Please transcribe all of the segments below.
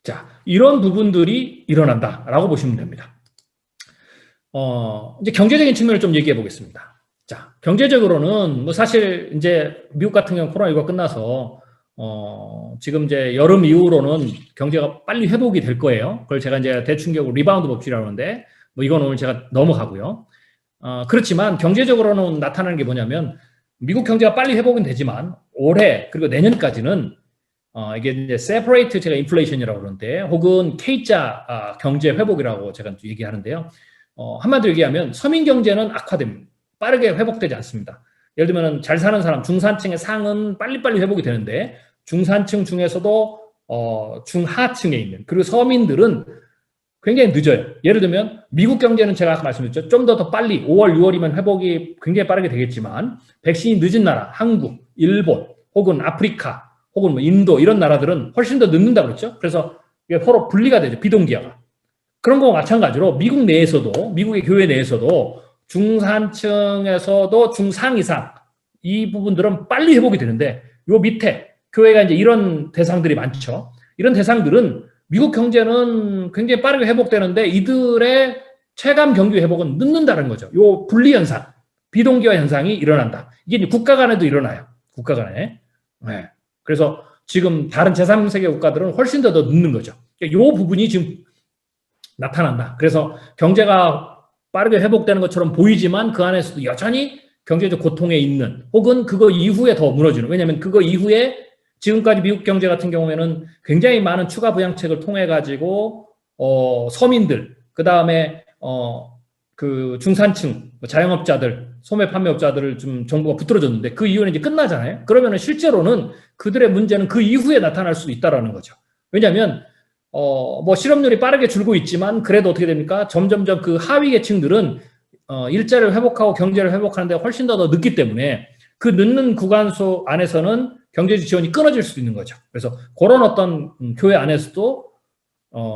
자, 이런 부분들이 일어난다라고 보시면 됩니다. 이제 경제적인 측면을 좀 얘기해 보겠습니다. 자, 경제적으로는 뭐 사실 이제 미국 같은 경우 코로나19가 끝나서 지금 이제 여름 이후로는 경제가 빨리 회복이 될 거예요. 그걸 제가 이제 대충격으로 리바운드 법칙이라고 하는데 뭐 이건 오늘 제가 넘어가고요. 그렇지만 경제적으로는 나타나는 게 뭐냐면 미국 경제가 빨리 회복은 되지만 올해 그리고 내년까지는 이게 이제 separate 제가 인플레이션이라고 그러는데 혹은 K자 경제 회복이라고 제가 얘기하는데요. 한마디로 얘기하면 서민 경제는 악화됩니다. 빠르게 회복되지 않습니다. 예를 들면 잘 사는 사람, 중산층의 상은 빨리빨리 회복이 되는데 중산층 중에서도 중하층에 있는 그리고 서민들은 굉장히 늦어요. 예를 들면 미국 경제는 제가 아까 말씀드렸죠. 좀 더 빨리 5월, 6월이면 회복이 굉장히 빠르게 되겠지만 백신이 늦은 나라, 한국, 일본 혹은 아프리카 혹은 뭐 인도 이런 나라들은 훨씬 더 늦는다고 그랬죠. 그래서 이게 서로 분리가 되죠. 비동기화가. 그런 거와 마찬가지로 미국 내에서도 미국의 교회 내에서도 중산층에서도 중상 이상 이 부분들은 빨리 회복이 되는데 요 밑에 교회가 이제 이런 대상들이 많죠. 이런 대상들은 미국 경제는 굉장히 빠르게 회복되는데 이들의 체감 경기 회복은 늦는다는 거죠. 요 분리 현상, 비동기화 현상이 일어난다. 이게 이제 국가 간에도 일어나요. 국가 간에. 네. 그래서 지금 다른 제3세계 국가들은 훨씬 더 늦는 거죠. 요 부분이 지금 나타난다. 그래서 경제가 빠르게 회복되는 것처럼 보이지만 그 안에서도 여전히 경제적 고통에 있는 혹은 그거 이후에 더 무너지는. 왜냐하면 그거 이후에 지금까지 미국 경제 같은 경우에는 굉장히 많은 추가 부양책을 통해 가지고 서민들 그다음에 그 중산층 자영업자들 소매 판매업자들을 좀 정부가 붙들어줬는데 그 이후에는 이제 끝나잖아요. 그러면은 실제로는 그들의 문제는 그 이후에 나타날 수도 있다라는 거죠. 왜냐하면 뭐 실업률이 빠르게 줄고 있지만 그래도 어떻게 됩니까? 점점점 그 하위 계층들은 일자리를 회복하고 경제를 회복하는데 훨씬 더 늦기 때문에 그 늦는 구간소 안에서는 경제적 지원이 끊어질 수도 있는 거죠. 그래서 그런 어떤 교회 안에서도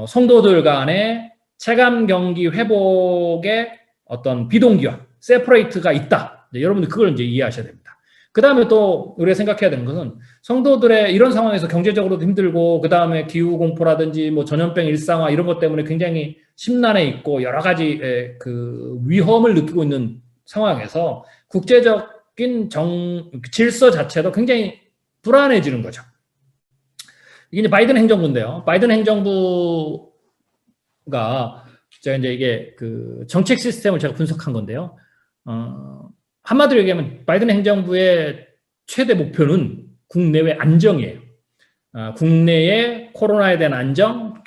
성도들 간의 체감 경기 회복의 어떤 비동기화, 세퍼레이트가 있다. 여러분들 그걸 이제 이해하셔야 됩니다. 그 다음에 또 우리가 생각해야 되는 것은 성도들의 이런 상황에서 경제적으로도 힘들고 그 다음에 기후 공포라든지 뭐 전염병 일상화 이런 것 때문에 굉장히 심란해 있고 여러 가지 그 위험을 느끼고 있는 상황에서 국제적인 질서 자체도 굉장히 불안해지는 거죠. 이게 이제 바이든 행정부인데요. 바이든 행정부가 제가 이제 이게 그 정책 시스템을 제가 분석한 건데요. 한마디로 얘기하면 바이든 행정부의 최대 목표는 국내외 안정이에요. 국내의 코로나에 대한 안정,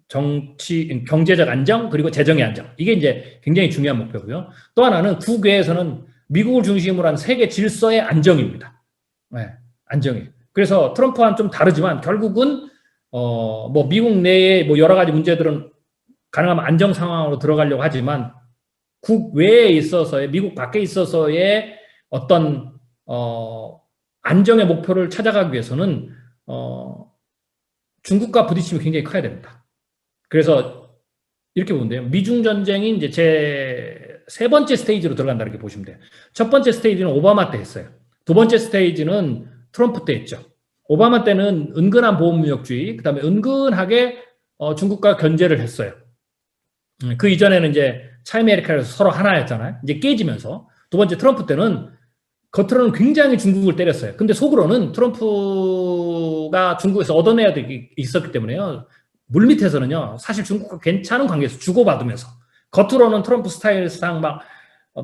경제적 안정, 그리고 재정의 안정. 이게 이제 굉장히 중요한 목표고요. 또 하나는 국외에서는 미국을 중심으로 한 세계 질서의 안정입니다. 네, 안정이에요. 그래서 트럼프와는 좀 다르지만 결국은 뭐 미국 내에 뭐 여러 가지 문제들은 가능하면 안정 상황으로 들어가려고 하지만 국외에 있어서의 미국 밖에 있어서의 어떤 안정의 목표를 찾아가기 위해서는 중국과 부딪힘이 굉장히 커야 됩니다. 그래서 이렇게 보면 돼요. 미중 전쟁이 이제 제 세 번째 스테이지로 들어간다는 게 보시면 돼요. 첫 번째 스테이지는 오바마 때 했어요. 두 번째 스테이지는 트럼프 때 했죠. 오바마 때는 은근한 보호무역주의, 그 다음에 은근하게 중국과 견제를 했어요. 그 이전에는 이제 차이메리카에서 서로 하나였잖아요. 이제 깨지면서. 두 번째 트럼프 때는 겉으로는 굉장히 중국을 때렸어요. 근데 속으로는 트럼프가 중국에서 얻어내야 되기 있었기 때문에요. 물밑에서는요, 사실 중국과 괜찮은 관계에서 주고받으면서 겉으로는 트럼프 스타일상 막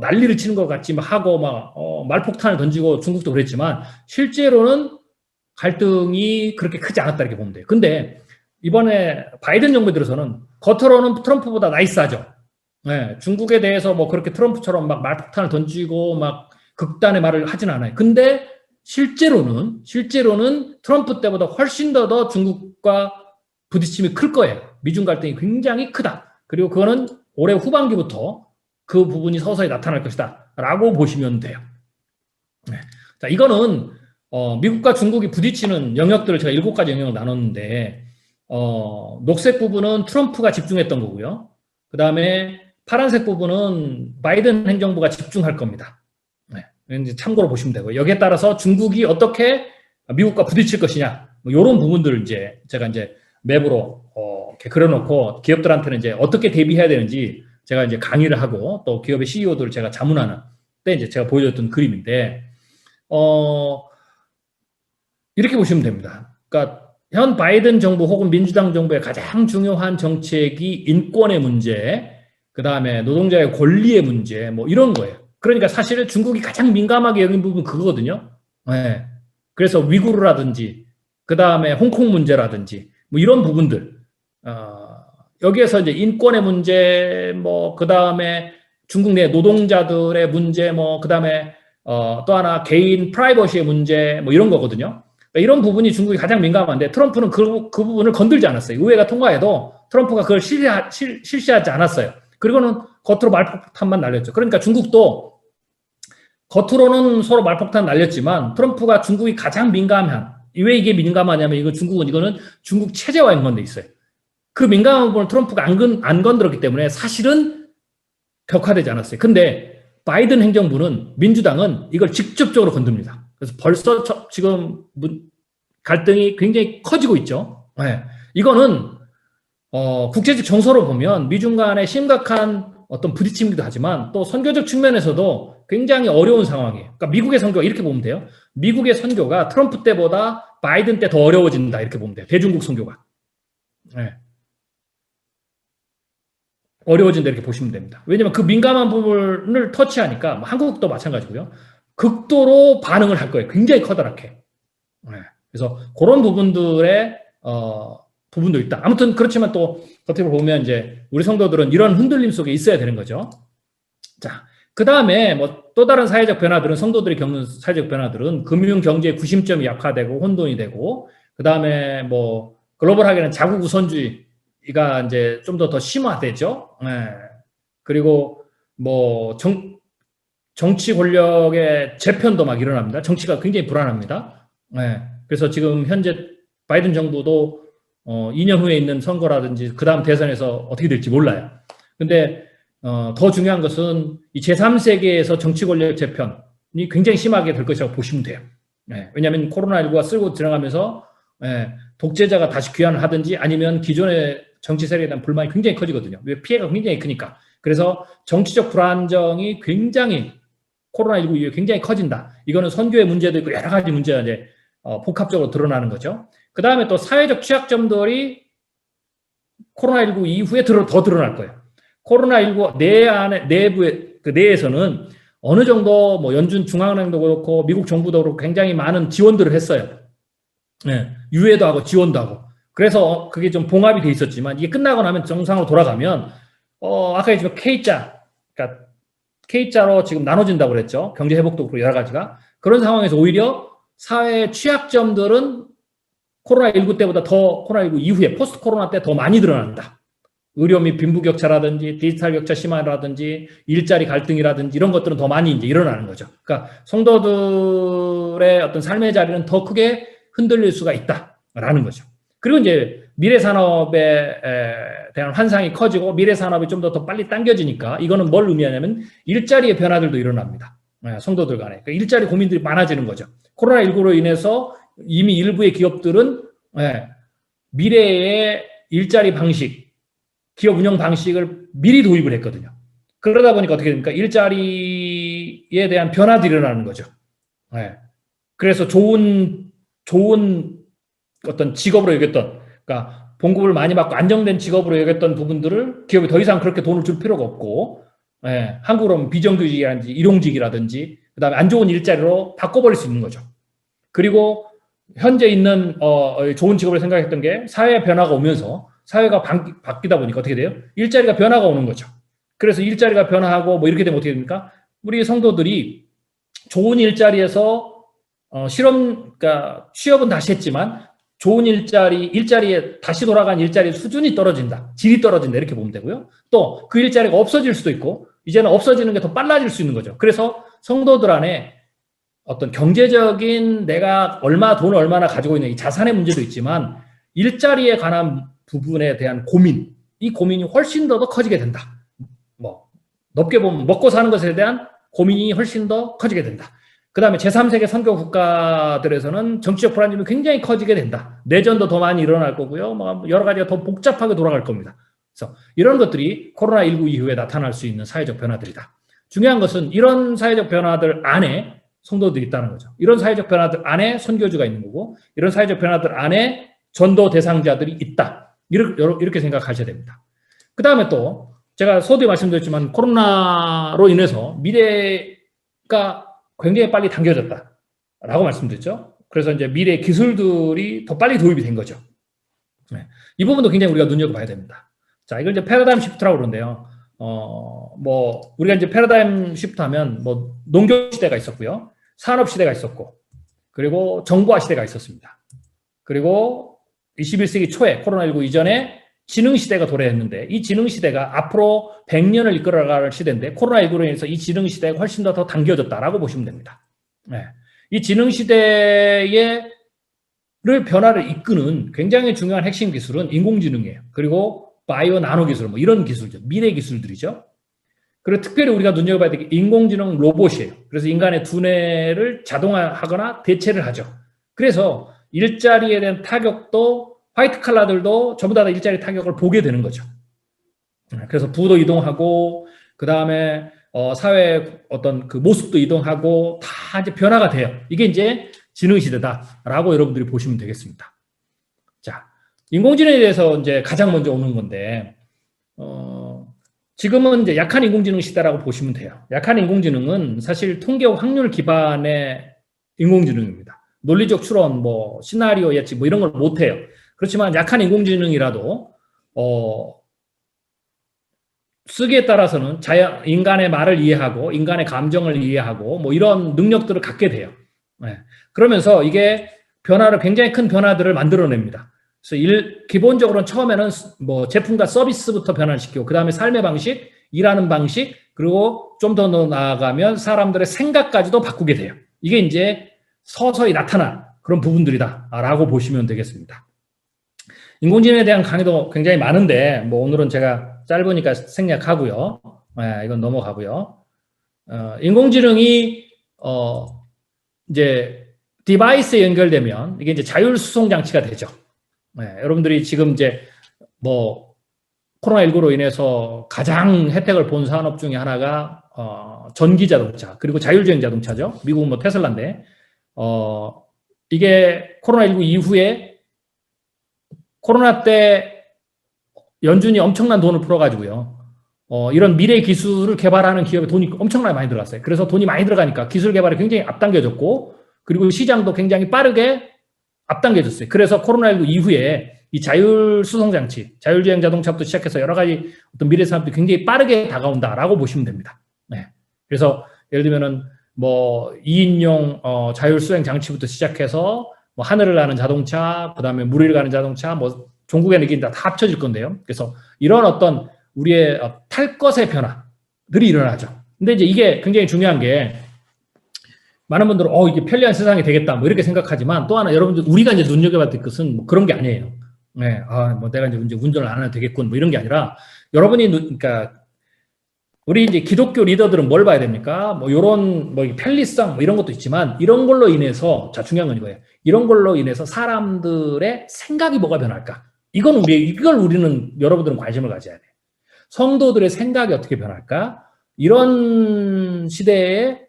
난리를 치는 것 같지 막 하고 막 말폭탄을 던지고 중국도 그랬지만 실제로는 갈등이 그렇게 크지 않았다 이렇게 보면 돼요. 근데 이번에 바이든 정부 들어서는 겉으로는 트럼프보다 나이스하죠. 네, 중국에 대해서 뭐 그렇게 트럼프처럼 막 말폭탄을 던지고 막 극단의 말을 하진 않아요. 근데 실제로는 트럼프 때보다 훨씬 더 중국과 부딪힘이 클 거예요. 미중 갈등이 굉장히 크다. 그리고 그거는 올해 후반기부터 그 부분이 서서히 나타날 것이다. 라고 보시면 돼요. 네. 자, 이거는 미국과 중국이 부딪히는 영역들을 제가 7가지 영역을 나눴는데 녹색 부분은 트럼프가 집중했던 거고요. 그 다음에 파란색 부분은 바이든 행정부가 집중할 겁니다. 네. 이제 참고로 보시면 되고요. 여기에 따라서 중국이 어떻게 미국과 부딪힐 것이냐, 뭐 이런 부분들을 이제 제가 이제 맵으로 이렇게 그려놓고 기업들한테는 이제 어떻게 대비해야 되는지 제가 이제 강의를 하고 또 기업의 CEO들을 제가 자문하는 때 이제 제가 보여줬던 그림인데 이렇게 보시면 됩니다. 그러니까 현 바이든 정부 혹은 민주당 정부의 가장 중요한 정책이 인권의 문제, 그 다음에 노동자의 권리의 문제, 뭐 이런 거예요. 그러니까 사실 중국이 가장 민감하게 여긴 부분 그거거든요. 네. 그래서 위구르라든지, 그 다음에 홍콩 문제라든지, 뭐 이런 부분들. 여기에서 이제 인권의 문제, 뭐, 그 다음에 중국 내 노동자들의 문제, 뭐, 그 다음에 또 하나 개인 프라이버시의 문제, 뭐 이런 거거든요. 이런 부분이 중국이 가장 민감한데 트럼프는 그 부분을 건들지 않았어요. 의회가 통과해도 트럼프가 그걸 실시하지 않았어요. 그리고는 겉으로 말폭탄만 날렸죠. 그러니까 중국도 겉으로는 서로 말폭탄 날렸지만 트럼프가 중국이 가장 민감한, 왜 이게 민감하냐면 이거는 중국 체제와 연관돼 있어요. 그 민감한 부분을 트럼프가 안 건드렸기 때문에 사실은 격화되지 않았어요. 근데 바이든 행정부는 민주당은 이걸 직접적으로 건듭니다. 그래서 벌써 지금 갈등이 굉장히 커지고 있죠. 네. 이거는 국제적 정서로 보면 미중 간의 심각한 어떤 부딪힘이기도 하지만 또 선교적 측면에서도 굉장히 어려운 상황이에요. 그러니까 미국의 선교가 이렇게 보면 돼요. 미국의 선교가 트럼프 때보다 바이든 때 더 어려워진다 이렇게 보면 돼요. 대중국 선교가. 네. 어려워진다 이렇게 보시면 됩니다. 왜냐하면 그 민감한 부분을 터치하니까 한국도 마찬가지고요. 극도로 반응을 할 거예요. 굉장히 커다랗게. 네. 그래서 그런 부분들의 부분도 있다. 아무튼 그렇지만 또 겉으로 보면 이제 우리 성도들은 이런 흔들림 속에 있어야 되는 거죠. 자, 그 다음에 뭐 또 다른 사회적 변화들은 성도들이 겪는 사회적 변화들은 금융 경제 구심점이 약화되고 혼돈이 되고 그 다음에 뭐 글로벌하게는 자국 우선주의가 이제 좀 더 심화되죠. 네. 그리고 뭐 정치 권력의 재편도 막 일어납니다. 정치가 굉장히 불안합니다. 네. 그래서 지금 현재 바이든 정부도 2년 후에 있는 선거라든지 그 다음 대선에서 어떻게 될지 몰라요. 근데 더 중요한 것은 이 제3세계에서 정치 권력 재편이 굉장히 심하게 될 것이라고 보시면 돼요. 네. 왜냐하면 코로나19가 쓸고 지나가면서 독재자가 다시 귀환을 하든지 아니면 기존의 정치 세력에 대한 불만이 굉장히 커지거든요. 왜 피해가 굉장히 크니까. 그래서 정치적 불안정이 굉장히 코로나19 이후에 굉장히 커진다. 이거는 선교의 문제도 있고 여러 가지 문제가 이제 복합적으로 드러나는 거죠. 그 다음에 또 사회적 취약점들이 코로나19 이후에 더 드러날 거예요. 코로나19 내부의 그 내에서는 어느 정도 뭐 연준 중앙은행도 그렇고 미국 정부도 그렇고 굉장히 많은 지원들을 했어요. 네, 유예도 하고 지원도 하고. 그래서 그게 좀 봉합이 돼 있었지만 이게 끝나고 나면 정상으로 돌아가면 아까 얘기했지만 K자, 그러니까 K자로 지금 나눠진다고 그랬죠. 경제 회복도 그렇고 여러 가지가. 그런 상황에서 오히려 사회 취약점들은 코로나19 때보다 코로나19 이후에 포스트 코로나 때 더 많이 드러난다. 의료 및 빈부격차라든지 디지털 격차 심화라든지 일자리 갈등이라든지 이런 것들은 더 많이 이제 일어나는 거죠. 그러니까 성도들의 어떤 삶의 자리는 더 크게 흔들릴 수가 있다라는 거죠. 그리고 이제 미래 산업에 대한 환상이 커지고 미래 산업이 좀 더 빨리 당겨지니까 이거는 뭘 의미하냐면 일자리의 변화들도 일어납니다. 성도들 간에. 그러니까 일자리 고민들이 많아지는 거죠. 코로나19로 인해서 이미 일부의 기업들은 미래의 일자리 방식, 기업 운영 방식을 미리 도입을 했거든요. 그러다 보니까 어떻게 됩니까? 일자리에 대한 변화들이 일어나는 거죠. 그래서 좋은 어떤 직업으로 여겼던, 그러니까 봉급을 많이 받고 안정된 직업으로 여겼던 부분들을 기업이 더 이상 그렇게 돈을 줄 필요가 없고, 한국으로 하면 비정규직이라든지 일용직이라든지, 그 다음에 안 좋은 일자리로 바꿔버릴 수 있는 거죠. 그리고 현재 있는 좋은 직업을 생각했던 게 사회 변화가 오면서 사회가 바뀌다 보니까 어떻게 돼요? 일자리가 변화가 오는 거죠. 그래서 일자리가 변화하고 뭐 이렇게 되면 어떻게 됩니까? 우리 성도들이 좋은 일자리에서 그러니까 취업은 다시 했지만 좋은 일자리에 다시 돌아간 일자리 수준이 떨어진다. 질이 떨어진다. 이렇게 보면 되고요. 또 그 일자리가 없어질 수도 있고 이제는 없어지는 게 더 빨라질 수 있는 거죠. 그래서 성도들 안에 어떤 경제적인 내가 돈을 얼마나 가지고 있는 이 자산의 문제도 있지만 일자리에 관한 부분에 대한 이 고민이 훨씬 더 커지게 된다. 뭐 넓게 보면 먹고 사는 것에 대한 고민이 훨씬 더 커지게 된다. 그다음에 제3세계 선교 국가들에서는 정치적 불안정이 굉장히 커지게 된다. 내전도 더 많이 일어날 거고요. 뭐 여러 가지가 더 복잡하게 돌아갈 겁니다. 그래서 이런 것들이 코로나19 이후에 나타날 수 있는 사회적 변화들이다. 중요한 것은 이런 사회적 변화들 안에 성도들이 있다는 거죠. 이런 사회적 변화들 안에 선교주가 있는 거고, 이런 사회적 변화들 안에 전도 대상자들이 있다. 이렇게 생각하셔야 됩니다. 그 다음에 또 제가 서두에 말씀드렸지만 코로나로 인해서 미래가 굉장히 빨리 당겨졌다라고 말씀드렸죠. 그래서 이제 미래 기술들이 더 빨리 도입이 된 거죠. 네. 이 부분도 굉장히 우리가 눈여겨봐야 됩니다. 자, 이걸 이제 패러다임 시프트라고 그러는데요. 우리가 이제 패러다임 시프트 하면 농경 시대가 있었고요. 산업 시대가 있었고, 그리고 정보화 시대가 있었습니다. 그리고 21세기 초에 코로나19 이전에 지능 시대가 도래했는데, 이 지능 시대가 앞으로 100년을 이끌어갈 시대인데, 코로나19로 인해서 이 지능 시대가 훨씬 더 당겨졌다라고 보시면 됩니다. 네. 이 지능 시대의 변화를 이끄는 굉장히 중요한 핵심 기술은 인공지능이에요. 그리고 바이오 나노 기술, 이런 기술이죠. 미래 기술들이죠. 그리고 특별히 우리가 눈여겨봐야 될 게 인공지능 로봇이에요. 그래서 인간의 두뇌를 자동화하거나 대체를 하죠. 그래서 일자리에 대한 타격도 화이트 칼라들도 전부 다 일자리 타격을 보게 되는 거죠. 그래서 부도 이동하고, 그 다음에 사회 어떤 그 모습도 이동하고 다 이제 변화가 돼요. 이게 이제 지능 시대다라고 여러분들이 보시면 되겠습니다. 자, 인공지능에 대해서 이제 가장 먼저 오는 건데, 지금은 이제 약한 인공지능 시대라고 보시면 돼요. 약한 인공지능은 사실 통계와 확률 기반의 인공지능입니다. 논리적 추론, 시나리오 예측, 이런 걸 못해요. 그렇지만 약한 인공지능이라도, 쓰기에 따라서는 인간의 말을 이해하고, 인간의 감정을 이해하고, 이런 능력들을 갖게 돼요. 네. 그러면서 이게 굉장히 큰 변화들을 만들어냅니다. 그래서 기본적으로는 처음에는 제품과 서비스부터 변화를 시키고, 그 다음에 삶의 방식, 일하는 방식, 그리고 좀 더 나아가면 사람들의 생각까지도 바꾸게 돼요. 이게 이제 서서히 나타난 그런 부분들이다라고 보시면 되겠습니다. 인공지능에 대한 강의도 굉장히 많은데, 오늘은 제가 짧으니까 생략하고요. 네, 이건 넘어가고요. 인공지능이, 이제 디바이스에 연결되면 이게 이제 자율 수송 장치가 되죠. 네, 여러분들이 지금 이제 코로나19로 인해서 가장 혜택을 본 산업 중에 하나가 전기 자동차, 그리고 자율주행 자동차죠. 미국은 테슬라인데, 이게 코로나19 이후에 코로나 때 연준이 엄청난 돈을 풀어가지고요. 이런 미래 기술을 개발하는 기업에 돈이 엄청나게 많이 들어갔어요. 그래서 돈이 많이 들어가니까 기술 개발이 굉장히 앞당겨졌고, 그리고 시장도 굉장히 빠르게 앞당겨졌어요. 그래서 코로나19 이후에 이 자율 수송 장치, 자율주행 자동차부터 시작해서 여러 가지 어떤 미래 산업들이 굉장히 빠르게 다가온다라고 보시면 됩니다. 네. 그래서 예를 들면은 2인용 자율 수행 장치부터 시작해서 하늘을 나는 자동차, 그 다음에 물을 가는 자동차, 종국에는 이게 다 합쳐질 건데요. 그래서 이런 어떤 우리의 탈 것의 변화들이 일어나죠. 근데 이제 이게 굉장히 중요한 게, 많은 분들은 이게 편리한 세상이 되겠다 이렇게 생각하지만, 또 하나 여러분들 우리가 이제 눈여겨봐야 될 것은 그런 게 아니에요. 네, 내가 이제 운전을 안 해도 되겠군 이런 게 아니라, 여러분이 그러니까 우리 이제 기독교 리더들은 뭘 봐야 됩니까? 요런 편리성 이런 것도 있지만, 이런 걸로 인해서, 자, 중요한 건 이거예요. 이런 걸로 인해서 사람들의 생각이 뭐가 변할까? 이걸 우리는, 여러분들은 관심을 가져야 돼요. 성도들의 생각이 어떻게 변할까? 이런 시대에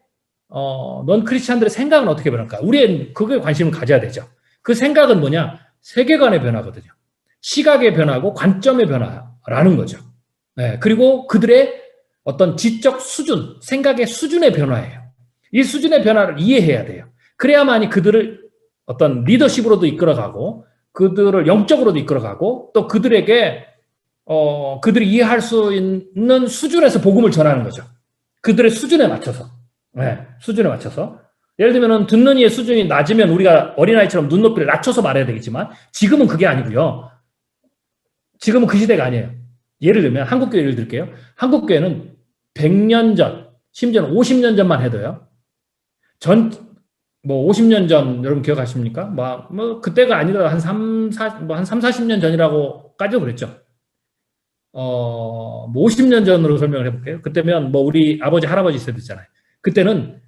넌 크리스찬들의 생각은 어떻게 변할까? 우리의 그거에 관심을 가져야 되죠. 그 생각은 뭐냐? 세계관의 변화거든요. 시각의 변화고 관점의 변화라는 거죠. 네, 그리고 그들의 어떤 지적 수준, 생각의 수준의 변화예요. 이 수준의 변화를 이해해야 돼요. 그래야만이 그들을 어떤 리더십으로도 이끌어가고, 그들을 영적으로도 이끌어가고, 또 그들에게 그들이 이해할 수 있는 수준에서 복음을 전하는 거죠. 그들의 수준에 맞춰서. 네, 수준에 맞춰서. 예를 들면 듣는 이의 수준이 낮으면 우리가 어린아이처럼 눈높이를 낮춰서 말해야 되겠지만, 지금은 그게 아니고요. 지금은 그 시대가 아니에요. 예를 들면 한국교회 예를 들게요. 한국교회는 100년 전, 심지어는 50년 전만 해도요. 50년 전 여러분 기억하십니까? 그때가 아니라 한 40년 전이라고까지도 그랬죠. 50년 전으로 설명을 해볼게요. 그때면 우리 아버지, 할아버지 세대잖아요. 그때는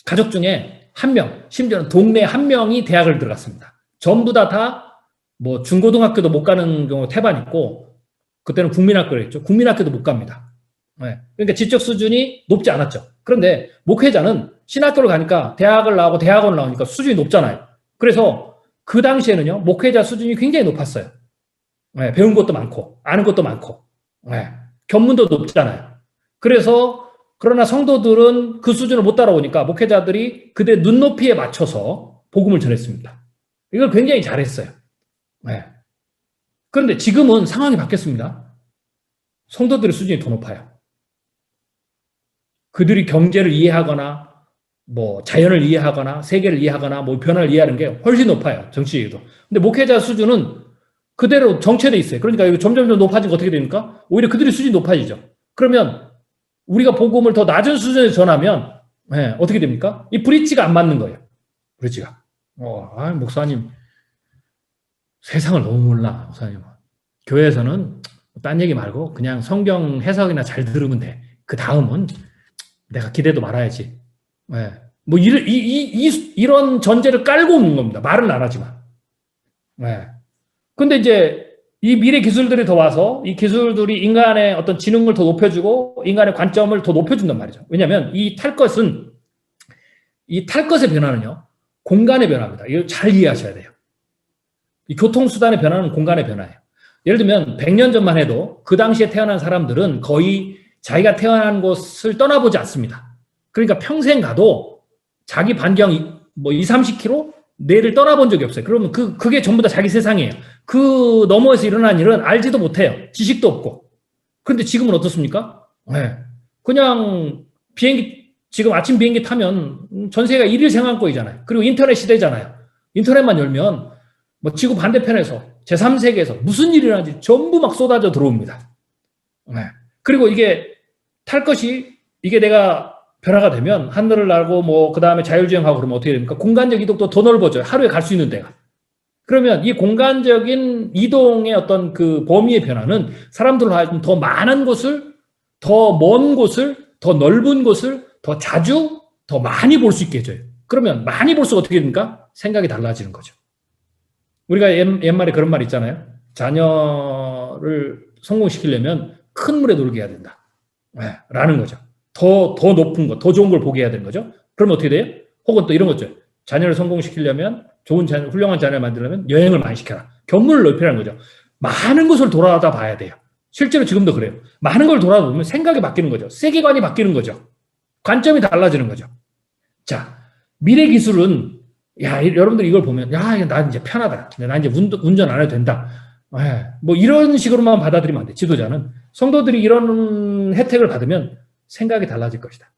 가족 중에 한 명, 심지어는 동네 한 명이 대학을 들어갔습니다. 전부 다 뭐 중고등학교도 못 가는 경우 태반 있고, 그때는 국민학교랬죠. 국민학교도 못 갑니다. 네. 그러니까 지적 수준이 높지 않았죠. 그런데 목회자는 신학교를 가니까 대학을 나오고 대학원을 나오니까 수준이 높잖아요. 그래서 그 당시에는요, 목회자 수준이 굉장히 높았어요. 네. 배운 것도 많고, 아는 것도 많고, 네. 견문도 높잖아요. 그래서 그러나 성도들은 그 수준을 못 따라오니까 목회자들이 그들 눈높이에 맞춰서 복음을 전했습니다. 이걸 굉장히 잘했어요. 네. 그런데 지금은 상황이 바뀌었습니다. 성도들의 수준이 더 높아요. 그들이 경제를 이해하거나, 뭐 자연을 이해하거나, 세계를 이해하거나, 뭐 변화를 이해하는 게 훨씬 높아요. 정치적으로. 근데 목회자 수준은 그대로 정체돼 있어요. 그러니까 이거 점점 높아지는 거 어떻게 됩니까? 오히려 그들의 수준이 높아지죠. 그러면 우리가 복음을 더 낮은 수준에서 전하면 네, 어떻게 됩니까? 이 브릿지가 안 맞는 거예요. 브릿지가. 목사님 세상을 너무 몰라. 목사님. 교회에서는 딴 얘기 말고 그냥 성경 해석이나 잘 들으면 돼. 그 다음은 내가 기대도 말아야지. 네. 뭐 이런 전제를 깔고 오는 겁니다. 말은 안 하지만. 네. 근데 이제 이 미래 기술들이 더 와서 이 기술들이 인간의 어떤 지능을 더 높여주고 인간의 관점을 더 높여준단 말이죠. 왜냐하면 이 탈 것의 변화는요, 공간의 변화입니다. 이걸 잘 이해하셔야 돼요. 이 교통수단의 변화는 공간의 변화예요. 예를 들면 100년 전만 해도 그 당시에 태어난 사람들은 거의 자기가 태어난 곳을 떠나보지 않습니다. 그러니까 평생 가도 자기 반경 뭐 20, 30km 내를 떠나본 적이 없어요. 그러면 그게 전부 다 자기 세상이에요. 그 너머에서 일어난 일은 알지도 못해요. 지식도 없고. 그런데 지금은 어떻습니까? 네. 그냥 지금 아침 비행기 타면 전 세계가 일일 생활권이잖아요. 그리고 인터넷 시대잖아요. 인터넷만 열면 뭐 지구 반대편에서 제3세계에서 무슨 일이 일어나는지 전부 막 쏟아져 들어옵니다. 네. 그리고 이게 탈 것이 이게 내가 변화가 되면 하늘을 날고 뭐 그 다음에 자율주행하고 그러면 어떻게 됩니까? 공간적 이동도 더 넓어져요. 하루에 갈 수 있는 데가. 그러면 이 공간적인 이동의 어떤 그 범위의 변화는 사람들로 하여금 더 많은 곳을, 더 먼 곳을, 더 넓은 곳을 더 자주, 더 많이 볼 수 있게 해줘요. 그러면 많이 볼수록 어떻게 됩니까? 생각이 달라지는 거죠. 우리가 옛말에 그런 말 있잖아요. 자녀를 성공시키려면 큰 물에 놀게 해야 된다. 네, 라는 거죠. 더 높은 거, 더 좋은 걸 보게 해야 되는 거죠. 그러면 어떻게 돼요? 혹은 또 이런 거죠. 자녀를 성공시키려면, 좋은 자녀, 훌륭한 자녀를 만들려면 여행을 많이 시켜라. 견문을 넓히라는 거죠. 많은 곳을 돌아다 봐야 돼요. 실제로 지금도 그래요. 많은 걸 돌아다 보면 생각이 바뀌는 거죠. 세계관이 바뀌는 거죠. 관점이 달라지는 거죠. 자, 미래 기술은, 여러분들 이걸 보면, 나 이제 편하다. 나 이제 운전 안 해도 된다. 뭐 이런 식으로만 받아들이면 안 돼. 지도자는. 성도들이 이런 혜택을 받으면 생각이 달라질 것이다.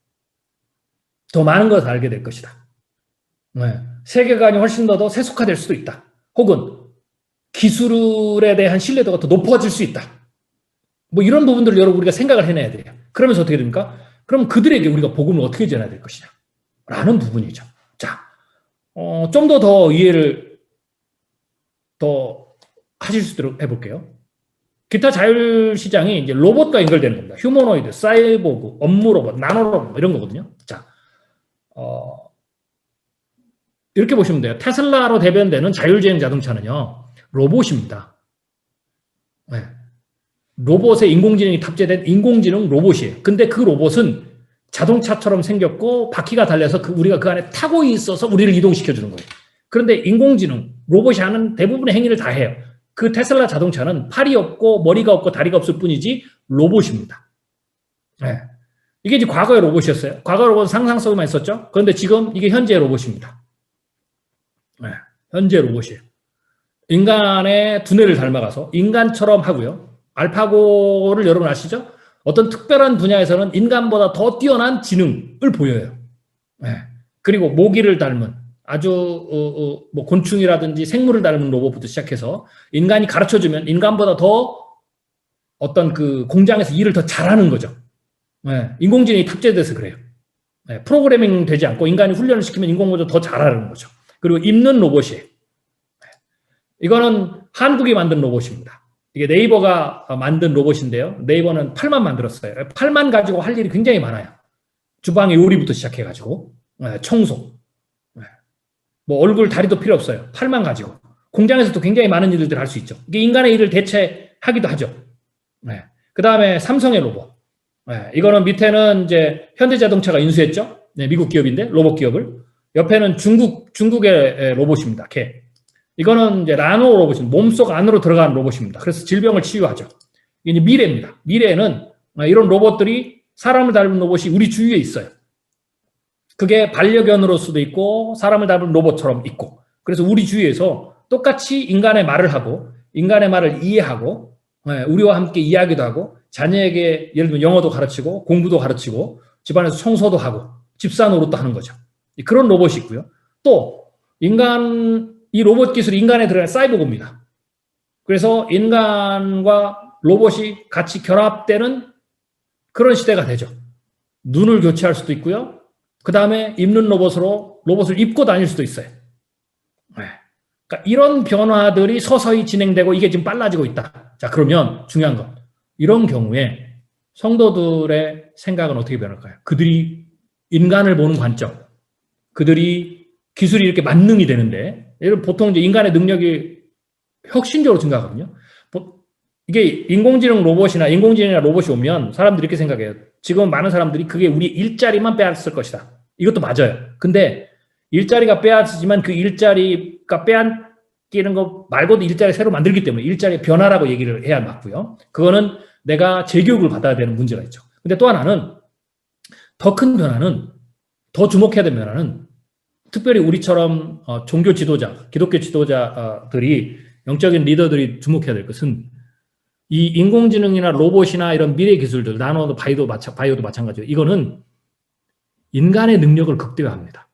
더 많은 것을 알게 될 것이다. 세계관이 훨씬 더 세속화될 수도 있다. 혹은 기술에 대한 신뢰도가 더 높아질 수 있다. 뭐 이런 부분들을 여러분 우리가 생각을 해내야 돼요. 그러면서 어떻게 됩니까? 그럼 그들에게 우리가 복음을 어떻게 전해야 될 것이냐 라는 부분이죠. 자, 좀 더 이해를 더 하실 수 있도록 해볼게요. 기타 자율시장이 이제 로봇과 연결되는 겁니다. 휴머노이드, 사이보그, 업무 로봇, 나노 로봇 이런 거거든요. 자, 이렇게 보시면 돼요. 테슬라로 대변되는 자율주행 자동차는요, 로봇입니다. 네. 로봇에 인공지능이 탑재된 인공지능 로봇이에요. 근데 그 로봇은 자동차처럼 생겼고 바퀴가 달려서 우리가 그 안에 타고 있어서 우리를 이동시켜주는 거예요. 그런데 인공지능, 로봇이 하는 대부분의 행위를 다 해요. 그 테슬라 자동차는 팔이 없고 머리가 없고 다리가 없을 뿐이지 로봇입니다. 네. 이게 이제 과거의 로봇이었어요. 과거 로봇은 상상 속에만 있었죠. 그런데 지금 이게 현재의 로봇입니다. 네. 현재 로봇이에요. 인간의 두뇌를 닮아가서 인간처럼 하고요. 알파고를 여러분 아시죠? 어떤 특별한 분야에서는 인간보다 더 뛰어난 지능을 보여요. 네. 그리고 모기를 닮은 아주 뭐 곤충이라든지 생물을 닮은 로봇부터 시작해서 인간이 가르쳐주면 인간보다 더 어떤 그 공장에서 일을 더 잘하는 거죠. 네. 인공지능이 탑재돼서 그래요. 네. 프로그래밍 되지 않고 인간이 훈련을 시키면 인공보다 더 잘하는 거죠. 그리고 입는 로봇이에요. 네. 이거는 한국이 만든 로봇입니다. 이게 네이버가 만든 로봇인데요. 네이버는 팔만 만들었어요. 팔만 가지고 할 일이 굉장히 많아요. 주방의 요리부터 시작해가지고. 청소. 뭐 얼굴 다리도 필요 없어요. 팔만 가지고. 공장에서도 굉장히 많은 일들을 할 수 있죠. 이게 인간의 일을 대체하기도 하죠. 그 다음에 삼성의 로봇. 이거는 밑에는 이제 현대자동차가 인수했죠. 미국 기업인데 로봇 기업을. 옆에는 중국의 로봇입니다. 개. 이거는 이제 나노 로봇입니다. 몸속 안으로 들어가는 로봇입니다. 그래서 질병을 치유하죠. 이게 미래입니다. 미래에는 이런 로봇들이 사람을 닮은 로봇이 우리 주위에 있어요. 그게 반려견으로 수도 있고 사람을 닮은 로봇처럼 있고 그래서 우리 주위에서 똑같이 인간의 말을 하고 인간의 말을 이해하고 우리와 함께 이야기도 하고 자녀에게 예를 들면 영어도 가르치고 공부도 가르치고 집안에서 청소도 하고 집사 노릇도 하는 거죠. 그런 로봇이 있고요. 또 이 로봇 기술이 인간에 들어간 사이보그입니다. 그래서 인간과 로봇이 같이 결합되는 그런 시대가 되죠. 눈을 교체할 수도 있고요. 그 다음에 입는 로봇을 입고 다닐 수도 있어요. 그러니까 이런 변화들이 서서히 진행되고 이게 지금 빨라지고 있다. 자, 그러면 중요한 건 이런 경우에 성도들의 생각은 어떻게 변할까요? 그들이 인간을 보는 관점, 그들이 기술이 이렇게 만능이 되는데 보통 이제 인간의 능력이 혁신적으로 증가하거든요. 이게 인공지능이나 로봇이 오면 사람들이 이렇게 생각해요. 지금 많은 사람들이 그게 우리 일자리만 빼앗을 것이다. 이것도 맞아요. 근데 일자리가 빼앗지만 그 일자리가 빼앗기는 거 말고도 일자리 새로 만들기 때문에 일자리의 변화라고 얘기를 해야 맞고요. 그거는 내가 재교육을 받아야 되는 문제가 있죠. 근데 또 하나는 더 큰 변화는 더 주목해야 되는 변화는 특별히 우리처럼 종교 지도자, 기독교 지도자들이 영적인 리더들이 주목해야 될 것은 이 인공지능이나 로봇이나 이런 미래 기술들, 나노도 바이오도 마찬가지예요. 이거는 인간의 능력을 극대화합니다.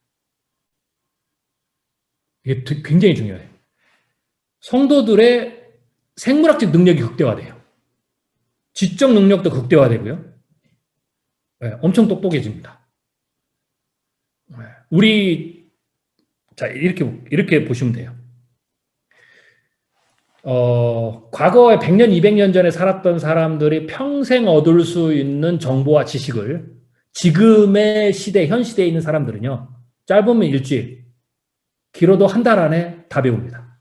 이게 굉장히 중요해요. 성도들의 생물학적 능력이 극대화돼요. 지적 능력도 극대화되고요. 엄청 똑똑해집니다. 자, 이렇게 보시면 돼요. 과거에 100년, 200년 전에 살았던 사람들이 평생 얻을 수 있는 정보와 지식을 지금의 시대, 현 시대에 있는 사람들은요, 짧으면 일주일, 길어도 한 달 안에 다 배웁니다.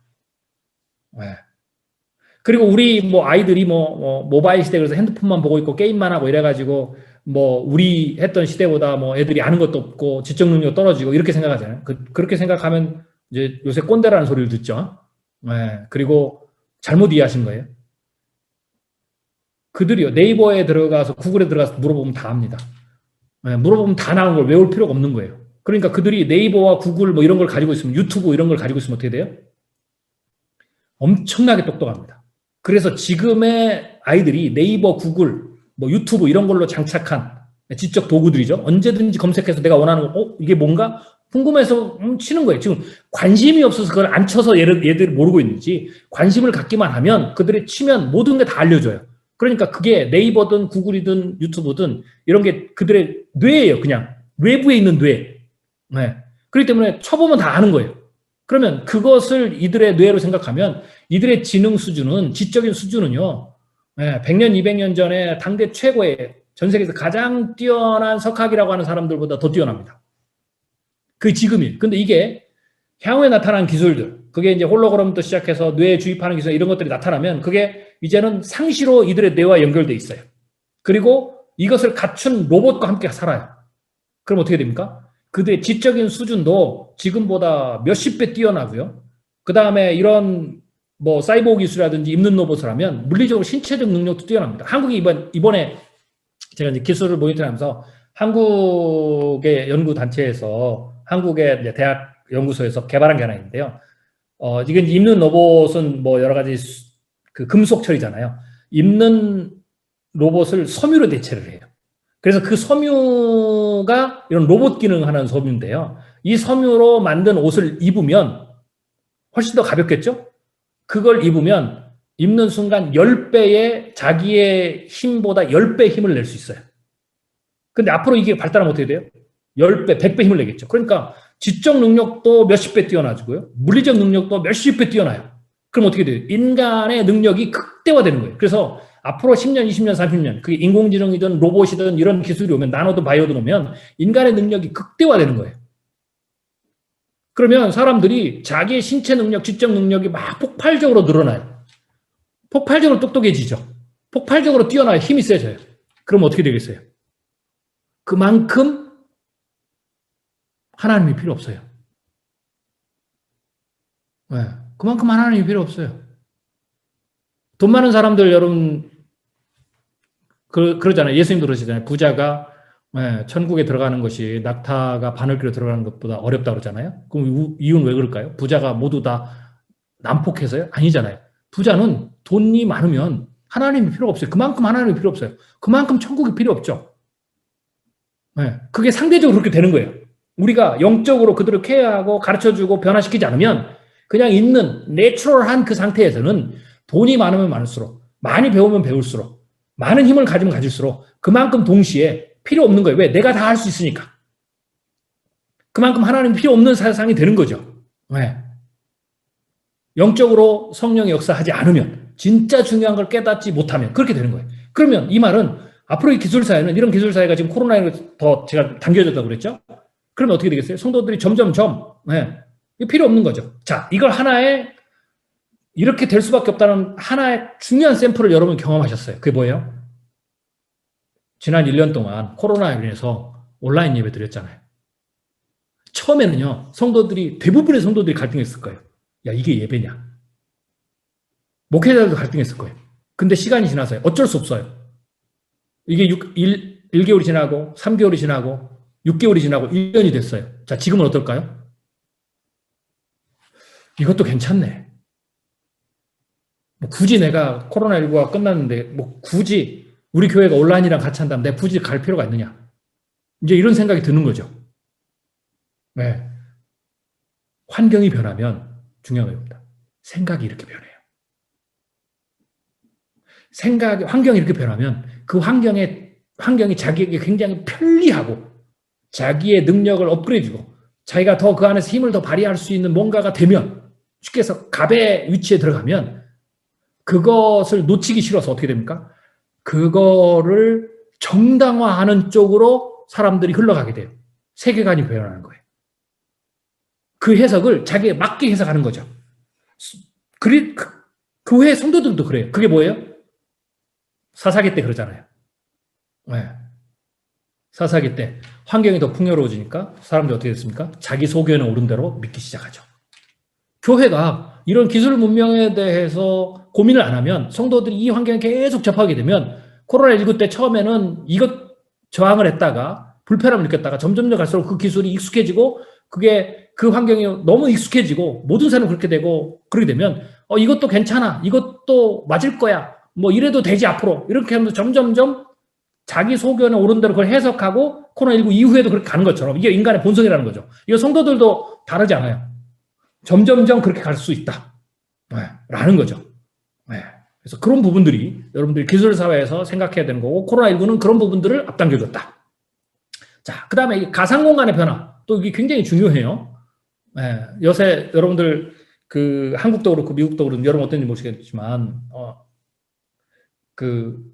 그리고 우리 아이들이 모바일 시대 그래서 핸드폰만 보고 있고 게임만 하고 이래가지고 우리 했던 시대보다 애들이 아는 것도 없고 지적 능력 떨어지고 이렇게 생각하잖아요. 그렇게 생각하면 이제 요새 꼰대라는 소리를 듣죠. 그리고 잘못 이해하신 거예요. 그들이요, 네이버에 들어가서 구글에 들어가서 물어보면 다 합니다. 물어보면 다 나온 걸 외울 필요가 없는 거예요. 그러니까 그들이 네이버와 구글 이런 걸 가지고 있으면, 유튜브 이런 걸 가지고 있으면 어떻게 돼요? 엄청나게 똑똑합니다. 그래서 지금의 아이들이 네이버, 구글, 유튜브 이런 걸로 장착한 지적 도구들이죠. 언제든지 검색해서 내가 원하는 거, 이게 뭔가 궁금해서 치는 거예요. 지금 관심이 없어서 그걸 안 쳐서 얘들이 모르고 있는지, 관심을 갖기만 하면 그들이 치면 모든 게 다 알려줘요. 그러니까 그게 네이버든 구글이든 유튜브든 이런 게 그들의 뇌예요. 그냥 외부에 있는 뇌. 그렇기 때문에 쳐보면 다 아는 거예요. 그러면 그것을 이들의 뇌로 생각하면 이들의 지능 수준은, 지적인 수준은요, 100년, 200년 전에 당대 최고의, 전 세계에서 가장 뛰어난 석학이라고 하는 사람들보다 더 뛰어납니다. 그게 지금이에요. 근데 이게 향후에 나타난 기술들, 그게 이제 홀로그램부터 시작해서 뇌에 주입하는 기술, 이런 것들이 나타나면 그게 이제는 상시로 이들의 뇌와 연결돼 있어요. 그리고 이것을 갖춘 로봇과 함께 살아요. 그럼 어떻게 됩니까? 그들의 지적인 수준도 지금보다 몇십 배 뛰어나고요. 그 다음에 이런 사이보그 기술이라든지 입는 로봇을 하면 물리적으로 신체적 능력도 뛰어납니다. 한국이 이번에 제가 이제 기술을 모니터하면서 한국의 연구단체에서, 한국의 이제 대학 연구소에서 개발한 게 하나 있는데요. 이건 입는 로봇은 여러 가지 그 금속 처리잖아요. 입는 로봇을 섬유로 대체를 해요. 그래서 그 섬유가 이런 로봇 기능하는 섬유인데요. 이 섬유로 만든 옷을 입으면 훨씬 더 가볍겠죠? 그걸 입으면 입는 순간 10배의 자기의 힘보다 10배 힘을 낼 수 있어요. 근데 앞으로 이게 발달하면 어떻게 돼요? 10배, 100배 힘을 내겠죠. 그러니까 지적 능력도 몇십 배 뛰어나지고요. 물리적 능력도 몇십 배 뛰어나요. 그럼 어떻게 돼요? 인간의 능력이 극대화되는 거예요. 그래서 앞으로 10년, 20년, 30년, 그게 인공지능이든 로봇이든 이런 기술이 오면, 나노든 바이오든 오면 인간의 능력이 극대화되는 거예요. 그러면 사람들이 자기의 신체 능력, 지적 능력이 막 폭발적으로 늘어나요. 폭발적으로 똑똑해지죠. 폭발적으로 뛰어나요. 힘이 세져요. 그럼 어떻게 되겠어요? 그만큼 하나님이 필요 없어요. 네. 그만큼 하나님이 필요 없어요. 돈 많은 사람들 여러분 그러잖아요. 예수님도 그러시잖아요. 부자가 천국에 들어가는 것이 낙타가 바늘귀로 들어가는 것보다 어렵다고 그러잖아요. 그럼 이유는 왜 그럴까요? 부자가 모두 다 난폭해서요? 아니잖아요. 부자는 돈이 많으면 하나님이 필요 없어요. 그만큼 하나님이 필요 없어요. 그만큼 천국이 필요 없죠. 그게 상대적으로 그렇게 되는 거예요. 우리가 영적으로 그들을 케어하고 가르쳐주고 변화시키지 않으면 그냥 있는 내추럴한 그 상태에서는 돈이 많으면 많을수록, 많이 배우면 배울수록, 많은 힘을 가지면 가질수록 그만큼 동시에 필요 없는 거예요. 왜? 내가 다 할 수 있으니까. 그만큼 하나님 필요 없는 세상이 되는 거죠. 왜? 영적으로 성령의 역사하지 않으면, 진짜 중요한 걸 깨닫지 못하면 그렇게 되는 거예요. 그러면 이 말은 앞으로 이 기술사회는, 이런 기술사회가 지금 코로나19로 더 제가 당겨졌다고 그랬죠? 그러면 어떻게 되겠어요? 성도들이 점점점 필요 없는 거죠. 자, 이걸 하나의 이렇게 될 수밖에 없다는 하나의 중요한 샘플을 여러분 경험하셨어요. 그게 뭐예요? 지난 1년 동안 코로나로 인해서 온라인 예배 드렸잖아요. 처음에는요, 대부분의 성도들이 갈등했을 거예요. 야, 이게 예배냐? 목회자들도 갈등했을 거예요. 근데 시간이 지나서요. 어쩔 수 없어요. 이게 1개월이 지나고, 3개월이 지나고, 6개월이 지나고, 1년이 됐어요. 자, 지금은 어떨까요? 이것도 괜찮네. 굳이 내가 코로나19가 끝났는데, 굳이 우리 교회가 온라인이랑 같이 한다면 내가 굳이 갈 필요가 있느냐. 이제 이런 생각이 드는 거죠. 네. 환경이 변하면 중요한 겁니다. 생각이 이렇게 변해요. 환경이 이렇게 변하면 그 환경이 자기에게 굉장히 편리하고 자기의 능력을 업그레이드하고 자기가 더 그 안에서 힘을 더 발휘할 수 있는 뭔가가 되면, 쉽게 해서 갑의 위치에 들어가면 그것을 놓치기 싫어서 어떻게 됩니까? 그거를 정당화하는 쪽으로 사람들이 흘러가게 돼요. 세계관이 변하는 거예요. 그 해석을 자기에 맞게 해석하는 거죠. 교회 성도들도 그래요. 그게 뭐예요? 사사기 때 그러잖아요. 사사기 때 환경이 더 풍요로워지니까 사람들이 어떻게 됐습니까? 자기 소견에 오른 대로 믿기 시작하죠. 교회가 이런 기술 문명에 대해서 고민을 안 하면, 성도들이 이 환경에 계속 접하게 되면, 코로나19 때 처음에는 이것 저항을 했다가 불편함을 느꼈다가 점점 갈수록 그 기술이 익숙해지고 그 환경이 너무 익숙해지고 모든 사람이 그렇게 되고, 그렇게 되면 이것도 괜찮아, 이것도 맞을 거야, 뭐 이래도 되지 앞으로, 이렇게 하면서 점점점 자기 소견에 오른 대로 그걸 해석하고 코로나19 이후에도 그렇게 가는 것처럼, 이게 인간의 본성이라는 거죠. 이거 성도들도 다르지 않아요. 점점점 그렇게 갈 수 있다. 라는 거죠. 그래서 그런 부분들이 여러분들이 기술사회에서 생각해야 되는 거고, 코로나19는 그런 부분들을 앞당겨줬다. 자, 그 다음에 이 가상공간의 변화. 또 이게 굉장히 중요해요. 요새 여러분들 한국도 그렇고 미국도 그렇고 여러분 어떤지 모르겠지만,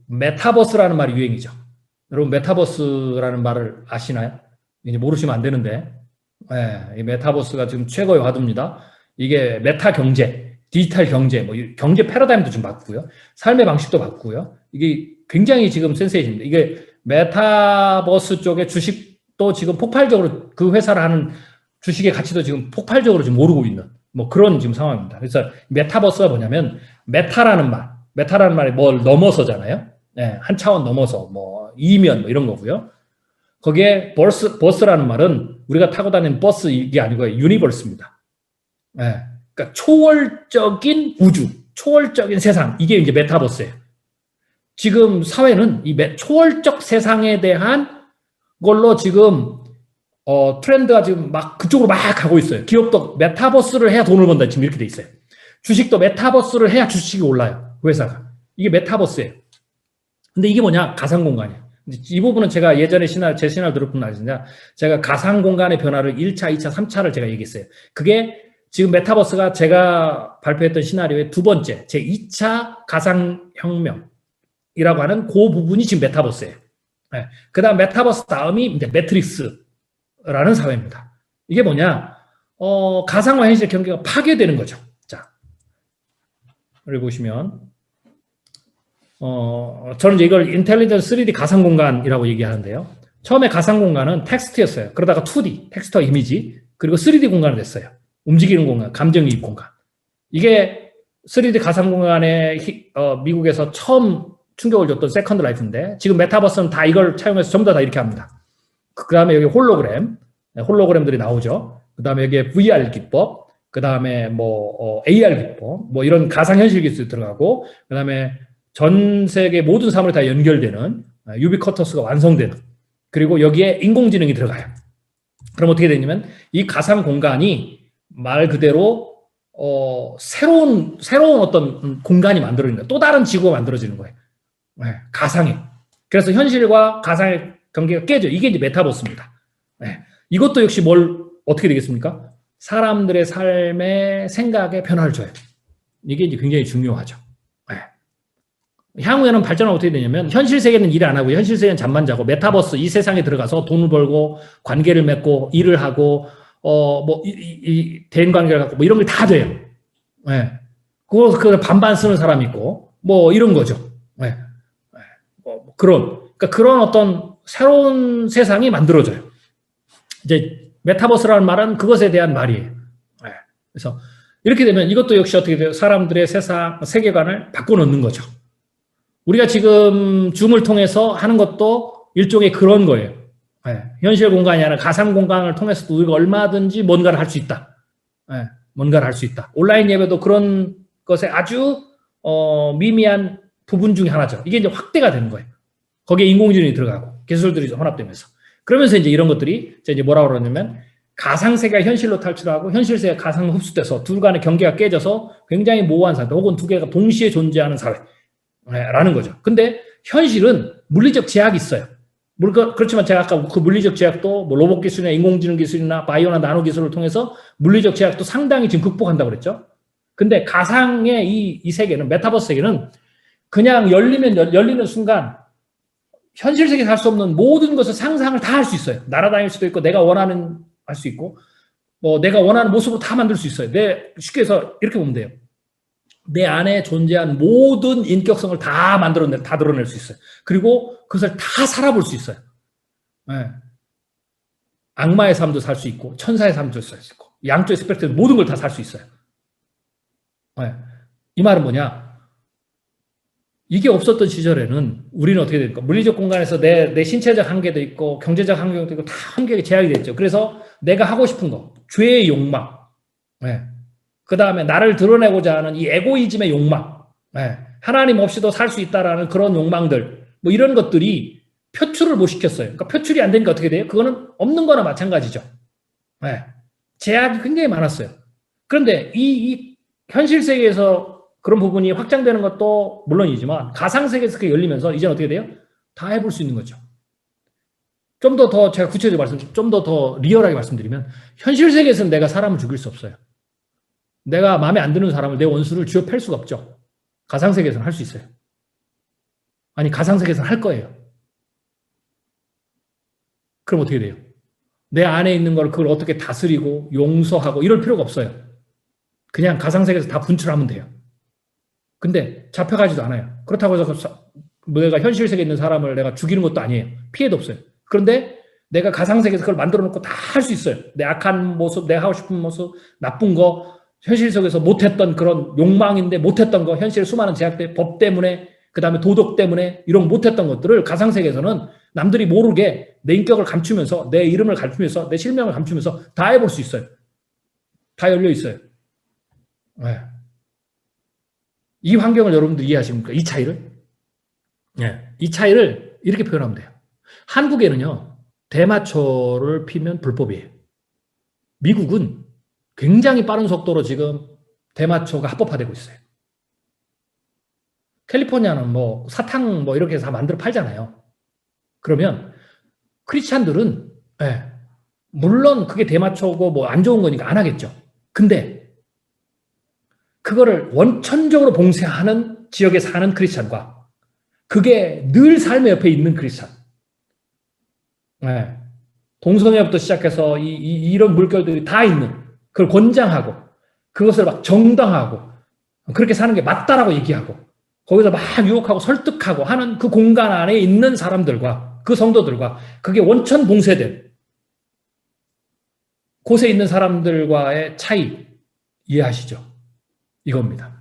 메타버스라는 말이 유행이죠. 여러분 메타버스라는 말을 아시나요? 이제 모르시면 안 되는데, 이 메타버스가 지금 최고의 화두입니다. 이게 메타 경제, 디지털 경제, 뭐 경제 패러다임도 좀 바꾸고요, 삶의 방식도 바꾸고요. 이게 굉장히 지금 센세이션입니다. 이게 메타버스 쪽의 주식도 지금 폭발적으로, 그 회사를 하는 주식의 가치도 지금 폭발적으로 지금 오르고 있는 뭐 그런 지금 상황입니다. 그래서 메타버스가 뭐냐면, 메타라는 말이 뭘 넘어서잖아요. 한 차원 넘어서 뭐 이면 뭐 이런 거고요. 거기에 버스라는 말은 우리가 타고 다니는 버스 이게 아니고 유니버스입니다. 그러니까 초월적인 우주, 초월적인 세상, 이게 이제 메타버스예요. 지금 사회는 이 초월적 세상에 대한 걸로 지금 트렌드가 지금 막 그쪽으로 막 가고 있어요. 기업도 메타버스를 해야 돈을 번다, 지금 이렇게 돼 있어요. 주식도 메타버스를 해야 주식이 올라요, 회사가. 이게 메타버스예요. 근데 이게 뭐냐? 가상공간이에요. 이 부분은 제가 예전에 제 시나리오 들었던 날인데, 제가 가상공간의 변화를 1차, 2차, 3차를 제가 얘기했어요. 그게 지금 메타버스가 제가 발표했던 시나리오의 두 번째, 제 2차 가상혁명이라고 하는 그 부분이 지금 메타버스예요. 그 다음 메타버스 다음이 이제 매트릭스라는 사회입니다. 이게 뭐냐? 가상과 현실 경계가 파괴되는 거죠. 자, 여기 보시면, 저는 이걸 인텔리전스 3D 가상 공간이라고 얘기하는데요. 처음에 가상 공간은 텍스트였어요. 그러다가 2D, 텍스트와 이미지, 그리고 3D 공간이 됐어요. 움직이는 공간, 감정이입 공간. 이게 3D 가상 공간에 미국에서 처음 충격을 줬던 세컨드 라이프인데, 지금 메타버스는 다 이걸 차용해서 전부 다 이렇게 합니다. 그 다음에 여기 홀로그램들이 나오죠. 그 다음에 여기에 VR 기법, 그 다음에 AR 기법, 이런 가상현실 기술이 들어가고, 그 다음에 전 세계 모든 사물이 다 연결되는 유비쿼터스가 완성되는, 그리고 여기에 인공지능이 들어가요. 그럼 어떻게 되냐면 이 가상 공간이 말 그대로 새로운 어떤 공간이 만들어지는 거예요. 또 다른 지구가 만들어지는 거예요. 네, 가상에. 그래서 현실과 가상의 경계가 깨져. 이게 이제 메타버스입니다. 네, 이것도 역시 어떻게 되겠습니까? 사람들의 삶의 생각에 변화를 줘요. 이게 이제 굉장히 중요하죠. 네. 향후에는 발전은 어떻게 되냐면 현실 세계는 일 안 하고 현실 세계는 잠만 자고 메타버스 이 세상에 들어가서 돈을 벌고 관계를 맺고 일을 하고 대인 관계를 갖고 이런 게 다 돼요. 네. 그걸 반반 쓰는 사람이 있고 이런 거죠. 네. 그러니까 그런 어떤 새로운 세상이 만들어져요. 이제 메타버스라는 말은 그것에 대한 말이에요. 네. 그래서 이렇게 되면 이것도 역시 어떻게 돼요? 사람들의 세계관을 바꿔놓는 거죠. 우리가 지금 줌을 통해서 하는 것도 일종의 그런 거예요. 네. 현실 공간이 아니라 가상 공간을 통해서도 우리가 얼마든지 뭔가를 할 수 있다. 네. 뭔가를 할 수 있다. 온라인 예배도 그런 것에 아주 미미한 부분 중에 하나죠. 이게 이제 확대가 되는 거예요. 거기에 인공지능이 들어가고 기술들이 혼합되면서. 그러면서 이제 이런 것들이 이제 뭐라고 그러냐면 가상세계가 현실로 탈출하고 현실세계가 가상으로 흡수돼서 둘 간의 경계가 깨져서 굉장히 모호한 상태 혹은 두 개가 동시에 존재하는 사회라는 거죠. 근데 현실은 물리적 제약이 있어요. 그렇지만 제가 아까 그 물리적 제약도 로봇 기술이나 인공지능 기술이나 바이오나 나노 기술을 통해서 물리적 제약도 상당히 지금 극복한다고 그랬죠. 근데 가상의 이 세계는 메타버스 세계는 그냥 열리는 순간 현실 세계에서 할 수 없는 모든 것을 상상을 다 할 수 있어요. 날아다닐 수도 있고 내가 원하는 할 수 있고 내가 원하는 모습으로 다 만들 수 있어요. 쉽게 해서 이렇게 보면 돼요. 내 안에 존재한 모든 인격성을 다 드러낼 수 있어요. 그리고 그것을 다 살아볼 수 있어요. 네. 악마의 삶도 살 수 있고 천사의 삶도 살 수 있고 양쪽의 스펙트럼 모든 걸 다 살 수 있어요. 네. 이 말은 뭐냐? 이게 없었던 시절에는 우리는 어떻게 됩니까? 물리적 공간에서 내 신체적 한계도 있고 경제적 한계도 있고 다 한계가 제약이 됐죠. 그래서 내가 하고 싶은 거, 죄의 욕망, 네. 그 다음에 나를 드러내고자 하는 이 에고이즘의 욕망, 네. 하나님 없이도 살 수 있다라는 그런 욕망들, 이런 것들이 표출을 못 시켰어요. 그러니까 표출이 안 되니까 어떻게 돼요? 그거는 없는 거나 마찬가지죠. 네. 제약이 굉장히 많았어요. 그런데 이 현실 세계에서 그런 부분이 확장되는 것도 물론이지만 가상세계에서 그게 열리면서 이제는 어떻게 돼요? 다 해볼 수 있는 거죠. 좀 더 제가 구체적으로 좀 더 리얼하게 말씀드리면 현실 세계에서는 내가 사람을 죽일 수 없어요. 내가 마음에 안 드는 사람을 내 원수를 쥐어 팰 수가 없죠. 가상세계에서는 할 수 있어요. 아니 가상세계에서는 할 거예요. 그럼 어떻게 돼요? 내 안에 있는 걸 그걸 어떻게 다스리고 용서하고 이럴 필요가 없어요. 그냥 가상세계에서 다 분출하면 돼요. 근데 잡혀가지도 않아요. 그렇다고 해서 내가 현실 세계에 있는 사람을 내가 죽이는 것도 아니에요. 피해도 없어요. 그런데 내가 가상세계에서 그걸 만들어 놓고 다 할 수 있어요. 내 악한 모습, 내가 하고 싶은 모습, 나쁜 거, 현실 속에서 못했던 그런 욕망인데 못했던 거, 현실의 수많은 제약들, 법 때문에, 그 다음에 도덕 때문에 이런 못했던 것들을 가상세계에서는 남들이 모르게 내 인격을 감추면서 내 이름을 감추면서 내 실명을 감추면서 다 해볼 수 있어요. 다 열려 있어요. 네. 이 환경을 여러분들 이해하십니까? 이 차이를? 네. 이 차이를 이렇게 표현하면 돼요. 한국에는요, 대마초를 피면 불법이에요. 미국은 굉장히 빠른 속도로 지금 대마초가 합법화되고 있어요. 캘리포니아는 사탕 이렇게 해서 만들어 팔잖아요. 그러면 크리스찬들은 물론 그게 대마초고 안 좋은 거니까 안 하겠죠. 근데 그거를 원천적으로 봉쇄하는 지역에 사는 크리스찬과 그게 늘 삶의 옆에 있는 크리스찬. 동성애부터 시작해서 이런 물결들이 다 있는 그걸 권장하고 그것을 막 정당화하고 그렇게 사는 게 맞다라고 얘기하고 거기서 막 유혹하고 설득하고 하는 그 공간 안에 있는 사람들과 그 성도들과 그게 원천 봉쇄된 곳에 있는 사람들과의 차이 이해하시죠? 이겁니다.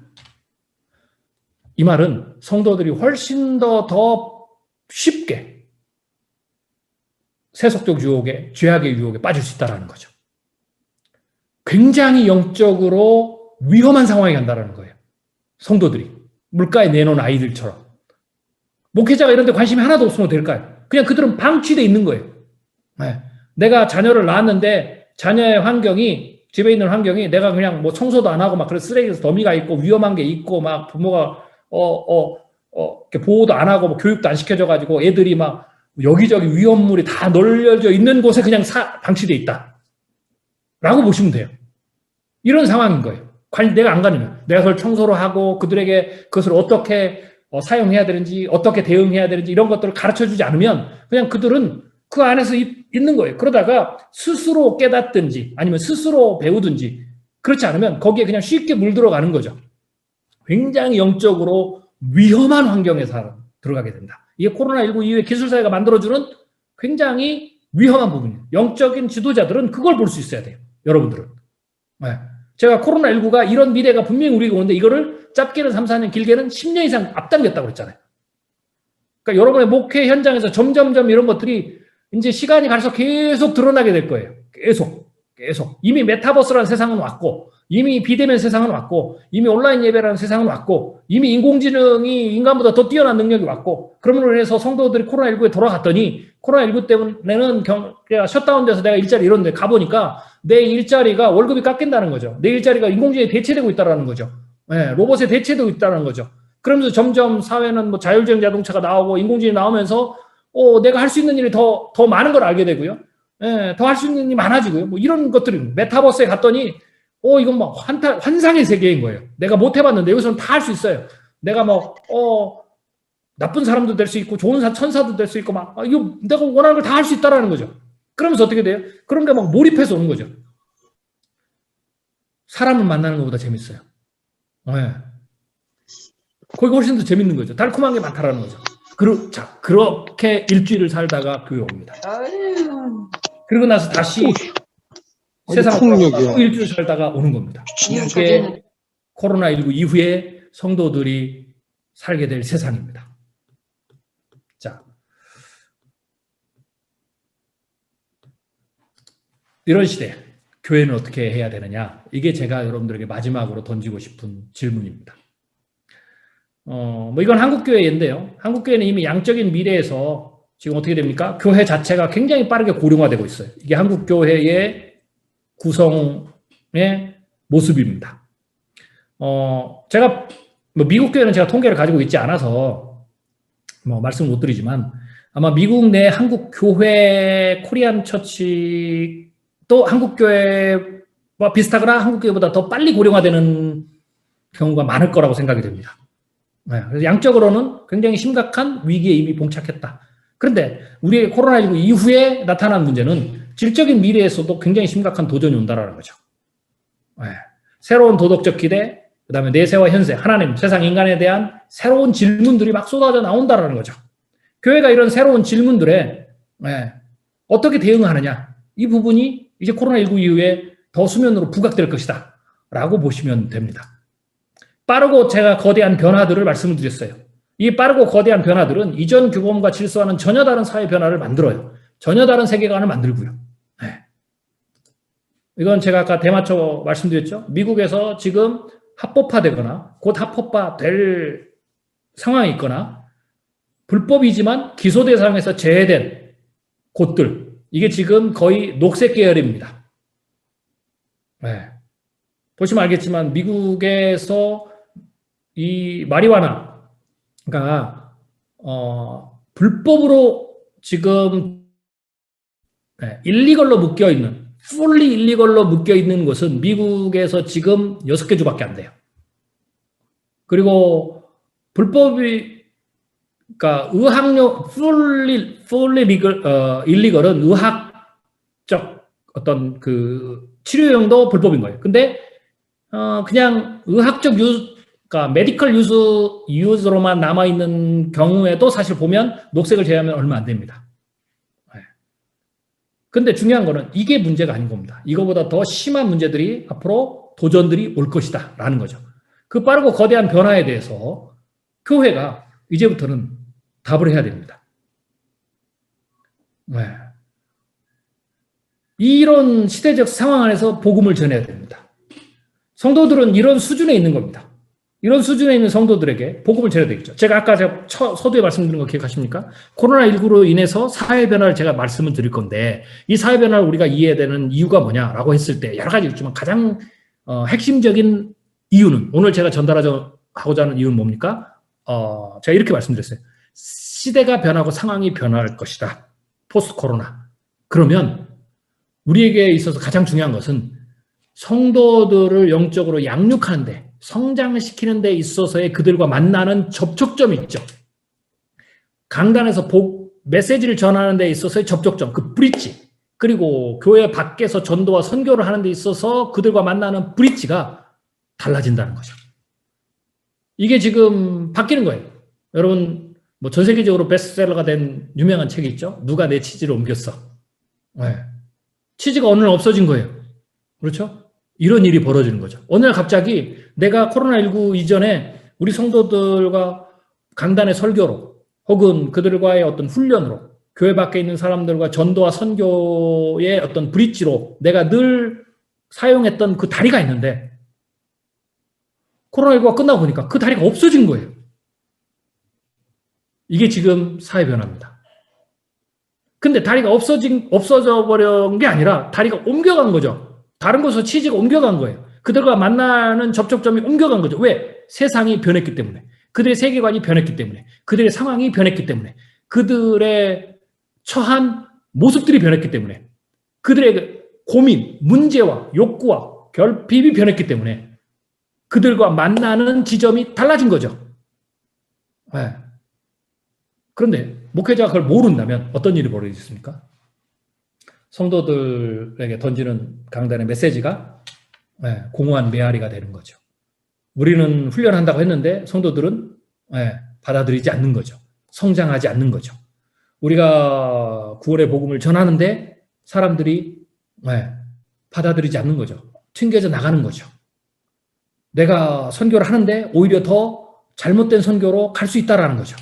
이 말은 성도들이 훨씬 더 쉽게 세속적 유혹에, 죄악의 유혹에 빠질 수 있다는 거죠. 굉장히 영적으로 위험한 상황에 간다는 거예요. 성도들이. 물가에 내놓은 아이들처럼. 목회자가 이런 데 관심이 하나도 없으면 될까요? 그냥 그들은 방치되어 있는 거예요. 네. 내가 자녀를 낳았는데 자녀의 환경이, 집에 있는 환경이 내가 그냥 뭐 청소도 안 하고 막 그런 쓰레기에서 더미가 있고 위험한 게 있고 막 부모가 이렇게 보호도 안 하고 뭐 교육도 안 시켜줘가지고 애들이 막 여기저기 위험물이 다 널려져 있는 곳에 그냥 방치되어 있다. 라고 보시면 돼요. 이런 상황인 거예요. 내가 안 가면. 내가 그걸 청소를 하고 그들에게 그것을 어떻게 사용해야 되는지, 어떻게 대응해야 되는지 이런 것들을 가르쳐 주지 않으면 그냥 그들은 그 안에서 있는 거예요. 그러다가 스스로 깨닫든지 아니면 스스로 배우든지 그렇지 않으면 거기에 그냥 쉽게 물들어가는 거죠. 굉장히 영적으로 위험한 환경에 들어가게 된다. 이게 코로나19 이후에 기술사회가 만들어주는 굉장히 위험한 부분이에요. 영적인 지도자들은 그걸 볼 수 있어야 돼요. 여러분들은. 네. 제가 코로나19가 이런 미래가 분명히 우리가 오는데 이거를 짧게는 3, 4년, 길게는 10년 이상 앞당겼다고 그랬잖아요. 그러니까 여러분의 목회 현장에서 점점점 이런 것들이 이제 시간이 갈수록 계속 드러나게 될 거예요. 계속. 이미 메타버스라는 세상은 왔고, 이미 비대면 세상은 왔고, 이미 온라인 예배라는 세상은 왔고, 이미 인공지능이 인간보다 더 뛰어난 능력이 왔고, 그러므로 인해서 성도들이 코로나19에 돌아갔더니, 코로나19 때문에는 셧다운돼서 내가 일자리 이런 데 가보니까 내 일자리가 월급이 깎인다는 거죠. 내 일자리가 인공지능에 대체되고 있다는 거죠. 네, 로봇에 대체되고 있다는 거죠. 그러면서 점점 사회는 뭐 자율주행 자동차가 나오고 인공지능이 나오면서 내가 할 수 있는 일이 더 많은 걸 알게 되고요. 예, 더 할 수 있는 일이 많아지고요. 뭐 이런 것들이 메타버스에 갔더니 이건 막 환상의 세계인 거예요. 내가 못 해봤는데 여기서는 다 할 수 있어요. 내가 뭐 나쁜 사람도 될 수 있고 좋은 천사도 될 수 있고 막 이거 내가 원하는 걸 다 할 수 있다라는 거죠. 그러면서 어떻게 돼요? 그런 게 막 몰입해서 오는 거죠. 사람을 만나는 것보다 재밌어요. 네. 거기가 훨씬 더 재밌는 거죠. 달콤한 게 많다라는 거죠. 그렇게 일주일을 살다가 교회 옵니다. 그리고 나서 다시 세상으로 일주일 살다가 오는 겁니다. 이게 코로나19 이후에 성도들이 살게 될 세상입니다. 자, 이런 시대 교회는 어떻게 해야 되느냐? 이게 제가 여러분들에게 마지막으로 던지고 싶은 질문입니다. 뭐 이건 한국교회인데요. 한국교회는 이미 양적인 미래에서 지금 어떻게 됩니까? 교회 자체가 굉장히 빠르게 고령화되고 있어요. 이게 한국교회의 구성의 모습입니다. 제가 뭐 미국 교회는 제가 통계를 가지고 있지 않아서 뭐 말씀을 못 드리지만 아마 미국 내 한국 교회 코리안 처치도 한국 교회와 비슷하거나 한국 교회보다 더 빨리 고령화되는 경우가 많을 거라고 생각이 됩니다. 네, 그래서 양적으로는 굉장히 심각한 위기에 이미 봉착했다. 그런데 우리의 코로나19 이후에 나타난 문제는 질적인 미래에서도 굉장히 심각한 도전이 온다는 거죠. 네, 새로운 도덕적 기대, 그 다음에 내세와 현세, 하나님, 세상, 인간에 대한 새로운 질문들이 막 쏟아져 나온다는 거죠. 교회가 이런 새로운 질문들에 어떻게 대응하느냐, 이 부분이 이제 코로나19 이후에 더 수면으로 부각될 것이다 라고 보시면 됩니다. 빠르고 제가 거대한 변화들을 말씀을 드렸어요. 이 빠르고 거대한 변화들은 이전 규범과 질서와는 전혀 다른 사회 변화를 만들어요. 전혀 다른 세계관을 만들고요. 네. 이건 제가 아까 대마초 말씀드렸죠. 미국에서 지금 합법화되거나 곧 합법화될 상황이 있거나 불법이지만 기소 대상에서 제외된 곳들, 이게 지금 거의 녹색 계열입니다. 네. 보시면 알겠지만 미국에서 이 마리화나가 불법으로 지금 일리걸로 묶여있는, fully 일리걸로 묶여있는 곳은 미국에서 지금 6개 주밖에 안 돼요. 그리고 불법이, 그러니까 의학용 fully legal, 일리걸은 의학적 어떤 그 치료용도 불법인 거예요. 근데 그냥 의학적 그러니까 메디컬 유즈로만 남아 있는 경우에도 사실 보면 녹색을 제외하면 얼마 안 됩니다. 네. 근데 중요한 거는 이게 문제가 아닌 겁니다. 이거보다 더 심한 문제들이 앞으로 도전들이 올 것이다 라는 거죠. 그 빠르고 거대한 변화에 대해서 교회가 이제부터는 답을 해야 됩니다. 네. 이런 시대적 상황 안에서 복음을 전해야 됩니다. 성도들은 이런 수준에 있는 겁니다. 이런 수준에 있는 성도들에게 복음을 전해야 되겠죠. 제가 아까 서두에 말씀드린 거 기억하십니까? 코로나19로 인해서 사회 변화를 제가 말씀을 드릴 건데 이 사회 변화를 우리가 이해해야 되는 이유가 뭐냐라고 했을 때 여러 가지 있지만 가장 핵심적인 이유는 오늘 제가 전달하고자 하는 이유는 뭡니까? 제가 이렇게 말씀드렸어요. 시대가 변하고 상황이 변할 것이다. 포스트 코로나. 그러면 우리에게 있어서 가장 중요한 것은 성도들을 영적으로 양육하는데 성장시키는 데 있어서의 그들과 만나는 접촉점이 있죠. 강단에서 메시지를 전하는 데 있어서의 접촉점, 그 브릿지, 그리고 교회 밖에서 전도와 선교를 하는 데 있어서 그들과 만나는 브릿지가 달라진다는 거죠. 이게 지금 바뀌는 거예요. 여러분 뭐 전 세계적으로 베스트셀러가 된 유명한 책이 있죠. 누가 내 치즈를 옮겼어. 네. 치즈가 어느 날 없어진 거예요. 그렇죠? 이런 일이 벌어지는 거죠. 어느 날 갑자기 내가 코로나19 이전에 우리 성도들과 강단의 설교로 혹은 그들과의 어떤 훈련으로 교회 밖에 있는 사람들과 전도와 선교의 어떤 브릿지로 내가 늘 사용했던 그 다리가 있는데 코로나19가 끝나고 보니까 그 다리가 없어진 거예요. 이게 지금 사회 변화입니다. 근데 다리가 없어져 버린 게 아니라 다리가 옮겨간 거죠. 다른 곳에서 치즈가 옮겨간 거예요. 그들과 만나는 접촉점이 옮겨간 거죠. 왜? 세상이 변했기 때문에. 그들의 세계관이 변했기 때문에. 그들의 상황이 변했기 때문에. 그들의 처한 모습들이 변했기 때문에. 그들의 고민, 문제와 욕구와 결핍이 변했기 때문에 그들과 만나는 지점이 달라진 거죠. 네. 그런데 목회자가 그걸 모른다면 어떤 일이 벌어지겠습니까? 성도들에게 던지는 강단의 메시지가 공허한 메아리가 되는 거죠. 우리는 훈련한다고 했는데 성도들은 받아들이지 않는 거죠. 성장하지 않는 거죠. 우리가 구원의 복음을 전하는데 사람들이 받아들이지 않는 거죠. 튕겨져 나가는 거죠. 내가 선교를 하는데 오히려 더 잘못된 선교로 갈 수 있다는 거죠.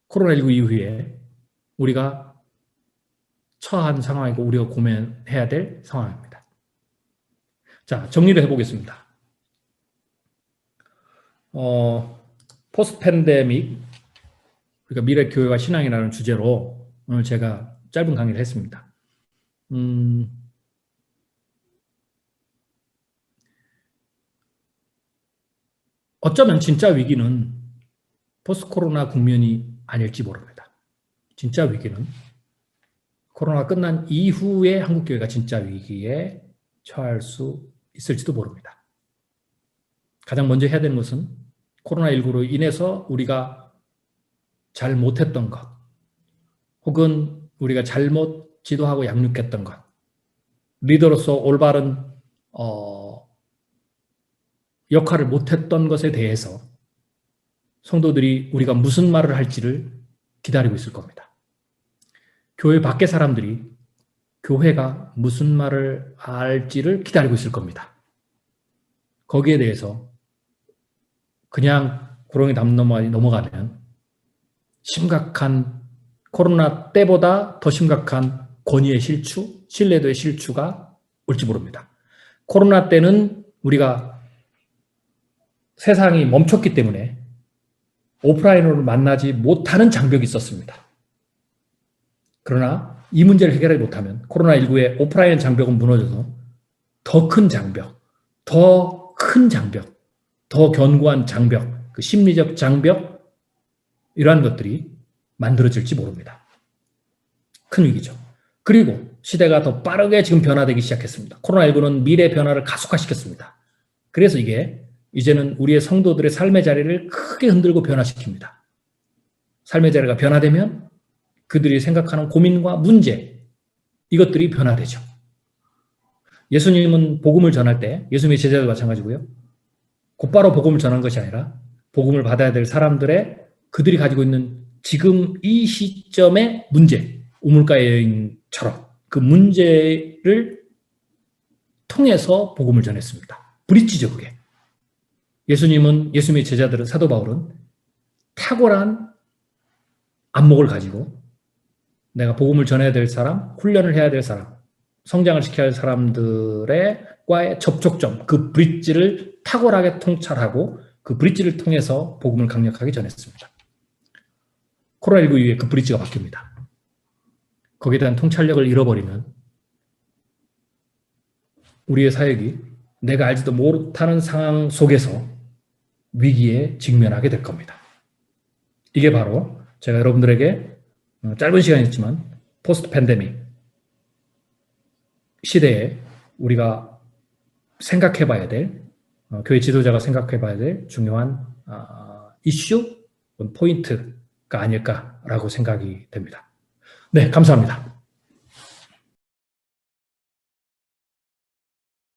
코로나19 이후에 우리가 처한 상황이고 우리가 고민해야 될 상황입니다. 자, 정리를 해보겠습니다. 포스트 팬데믹, 그러니까 미래 교회와 신앙이라는 주제로 오늘 제가 짧은 강의를 했습니다. 어쩌면 진짜 위기는 포스트 코로나 국면이 아닐지 모릅니다. 진짜 위기는 코로나가 끝난 이후에 한국교회가 진짜 위기에 처할 수 있을지도 모릅니다. 가장 먼저 해야 되는 것은 코로나19로 인해서 우리가 잘 못했던 것, 혹은 우리가 잘못 지도하고 양육했던 것, 리더로서 올바른 역할을 못했던 것에 대해서 성도들이 우리가 무슨 말을 할지를 기다리고 있을 겁니다. 교회 밖의 사람들이 교회가 무슨 말을 할지를 기다리고 있을 겁니다. 거기에 대해서 그냥 구렁이 담 넘어가면 심각한 코로나 때보다 더 심각한 권위의 실추, 신뢰도의 실추가 올지 모릅니다. 코로나 때는 우리가 세상이 멈췄기 때문에 오프라인으로 만나지 못하는 장벽이 있었습니다. 그러나 이 문제를 해결하지 못하면 코로나19의 오프라인 장벽은 무너져서 더 큰 장벽, 더 큰 장벽, 더 견고한 장벽, 그 심리적 장벽, 이러한 것들이 만들어질지 모릅니다. 큰 위기죠. 그리고 시대가 더 빠르게 지금 변화되기 시작했습니다. 코로나19는 미래 변화를 가속화시켰습니다. 그래서 이제는 우리의 성도들의 삶의 자리를 크게 흔들고 변화시킵니다. 삶의 자리가 변화되면 그들이 생각하는 고민과 문제, 이것들이 변화되죠. 예수님은 복음을 전할 때 예수님의 제자도 마찬가지고요. 곧바로 복음을 전한 것이 아니라 복음을 받아야 될 사람들의 그들이 가지고 있는 지금 이 시점의 문제, 우물가의 여인처럼 그 문제를 통해서 복음을 전했습니다. 브릿지죠, 그게. 예수님의 제자들은, 사도 바울은 탁월한 안목을 가지고 내가 복음을 전해야 될 사람, 훈련을 해야 될 사람, 성장을 시켜야 할 사람들과의 접촉점, 그 브릿지를 탁월하게 통찰하고 그 브릿지를 통해서 복음을 강력하게 전했습니다. 코로나19 이후에 그 브릿지가 바뀝니다. 거기에 대한 통찰력을 잃어버리면 우리의 사역이 내가 알지도 못하는 상황 속에서 위기에 직면하게 될 겁니다. 이게 바로 제가 여러분들에게 짧은 시간이었지만 포스트 팬데믹 시대에 우리가 생각해 봐야 될, 교회 지도자가 생각해 봐야 될 중요한 이슈, 포인트가 아닐까라고 생각이 됩니다. 네, 감사합니다.